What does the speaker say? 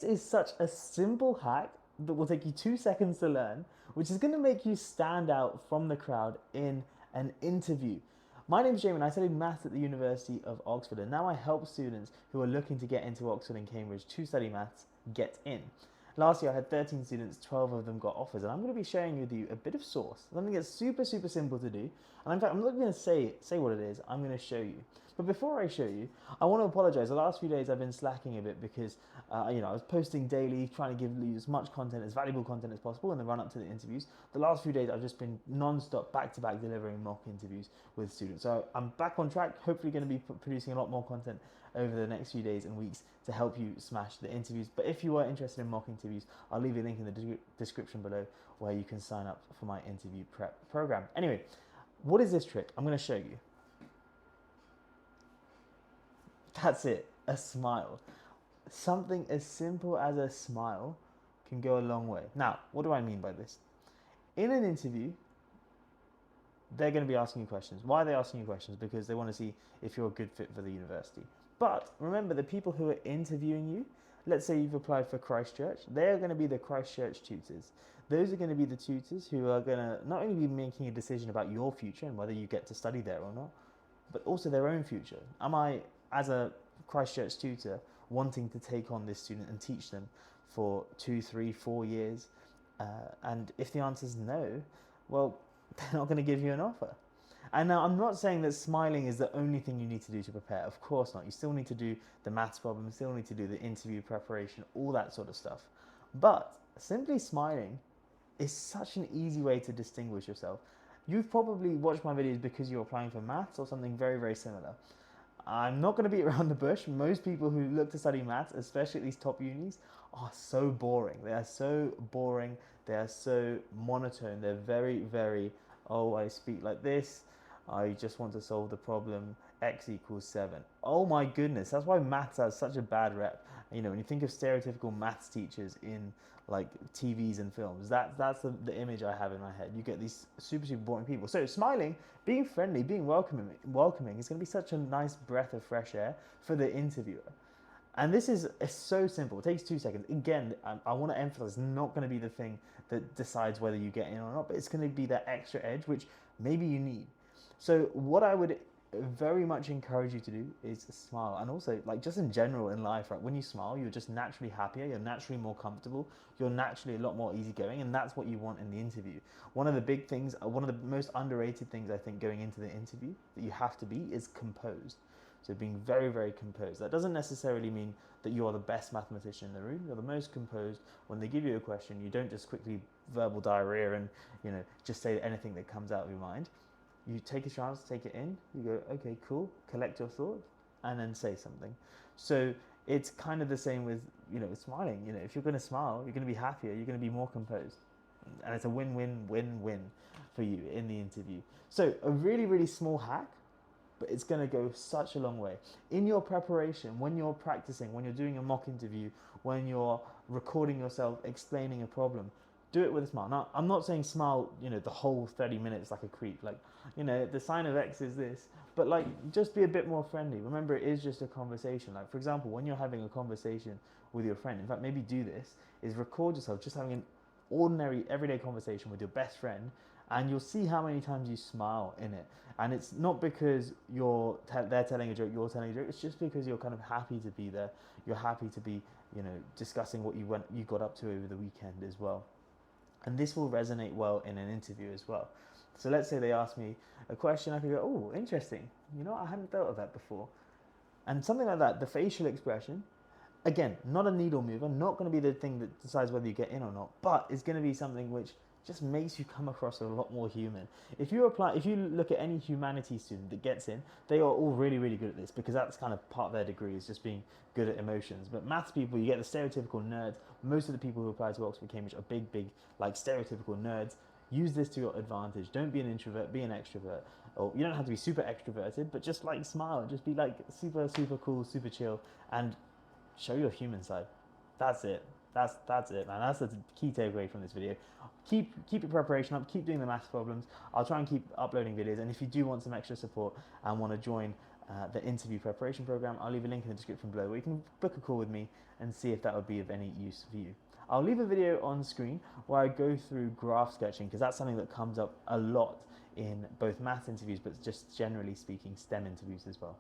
Is such a simple hack that will take you 2 seconds to learn, which is going to make you stand out from the crowd in an interview. My name's Jamie and I studied maths at the University of Oxford, and now I help students who are looking to get into Oxford and Cambridge to study maths get in. Last year I had 13 students, 12 of them got offers, and I'm going to be sharing with you a bit of source, something that's super simple to do. And in fact, I'm not going to say what it is, I'm going to show you. But before I show you, I want to apologize. The last few days I've been slacking a bit because I was posting daily, trying to give you as much content, as valuable content as possible in the run up to the interviews. The last few days I've just been non-stop, back-to-back delivering mock interviews with students. So I'm back on track, hopefully going to be producing a lot more content over the next few days and weeks to help you smash the interviews. But if you are interested in mock interviews, I'll leave a link in the description below where you can sign up for my interview prep program. Anyway, what is this trick? I'm going to show you. That's it, a smile. Something as simple as a smile can go a long way. Now, what do I mean by this? In an interview, they're going to be asking you questions. Why are they asking you questions? Because they want to see if you're a good fit for the university. But remember, the people who are interviewing you, let's say you've applied for Christchurch, they're going to be the Christchurch tutors. Those are going to be the tutors who are going to not only be making a decision about your future and whether you get to study there or not, but also their own future. Am I, as a Christchurch tutor, wanting to take on this student and teach them for 2, 3, 4 years? And if the answer is no, well, they're not going to give you an offer. And now I'm not saying that smiling is the only thing you need to do to prepare. Of course not. You still need to do the maths problems, still need to do the interview preparation, all that sort of stuff. But simply smiling is such an easy way to distinguish yourself. You've probably watched my videos because you're applying for maths or something very similar. I'm not going to beat around the bush. Most people who look to study maths, especially at these top unis, are so boring. They are so boring. They are so monotone. They're very, oh, I speak like this. I just want to solve the problem. X equals 7. Oh my goodness. That's why maths has such a bad rep. You know, when you think of stereotypical maths teachers in like TVs and films, that's the image I have in my head. You get these super boring people. So smiling, being friendly, being welcoming is going to be such a nice breath of fresh air for the interviewer. And this is so simple. It takes 2 seconds. Again, I want to emphasize, it's not going to be the thing that decides whether you get in or not, but it's going to be that extra edge, which maybe you need. So what I would very much encourage you to do is smile. And also, like, just in general in life, right, when you smile, you're just naturally happier, you're naturally more comfortable, you're naturally a lot more easygoing, and that's what you want in the interview. One of the big things, one of the most underrated things I think going into the interview that you have to be is composed. So being very composed. That doesn't necessarily mean that you are the best mathematician in the room. You're the most composed. When they give you a question, you don't just quickly verbal diarrhea and just say anything that comes out of your mind. You take a chance, take it in, you go, okay, cool, collect your thoughts, and then say something. So it's kind of the same with, smiling. If you're going to smile, you're going to be happier, you're going to be more composed. And it's a win-win-win-win for you in the interview. So a really small hack, but it's going to go such a long way. In your preparation, when you're practicing, when you're doing a mock interview, when you're recording yourself explaining a problem, do it with a smile. Now, I'm not saying smile, the whole 30 minutes like a creep. Like, the sign of X is this. But, like, just be a bit more friendly. Remember, it is just a conversation. Like, for example, when you're having a conversation with your friend, in fact, maybe do this, is record yourself just having an ordinary, everyday conversation with your best friend, and you'll see how many times you smile in it. And it's not because they're telling a joke, you're telling a joke. It's just because you're kind of happy to be there. You're happy to be, discussing what you got up to over the weekend as well. And this will resonate well in an interview as well. So let's say they ask me a question, I could go, oh, interesting. I hadn't thought of that before. And something like that, the facial expression, again, not a needle mover, not going to be the thing that decides whether you get in or not, but it's going to be something which just makes you come across a lot more human. If you look at any humanities student that gets in, they are all really good at this, because that's kind of part of their degree, is just being good at emotions. But maths people, you get the stereotypical nerds. Most of the people who apply to Oxford, Cambridge are big, like, stereotypical nerds. Use this to your advantage. Don't be an introvert, be an extrovert. Or you don't have to be super extroverted, but just, like, smile. Just be, like, super cool, super chill, and show your human side. That's it. That's it, man. That's the key takeaway from this video. Keep your preparation up. Keep doing the maths problems. I'll try and keep uploading videos. And if you do want some extra support and want to join the interview preparation program. I'll leave a link in the description below where you can book a call with me and see if that would be of any use for you. I'll leave a video on screen where I go through graph sketching, because that's something that comes up a lot in both maths interviews, but just generally speaking STEM interviews as well.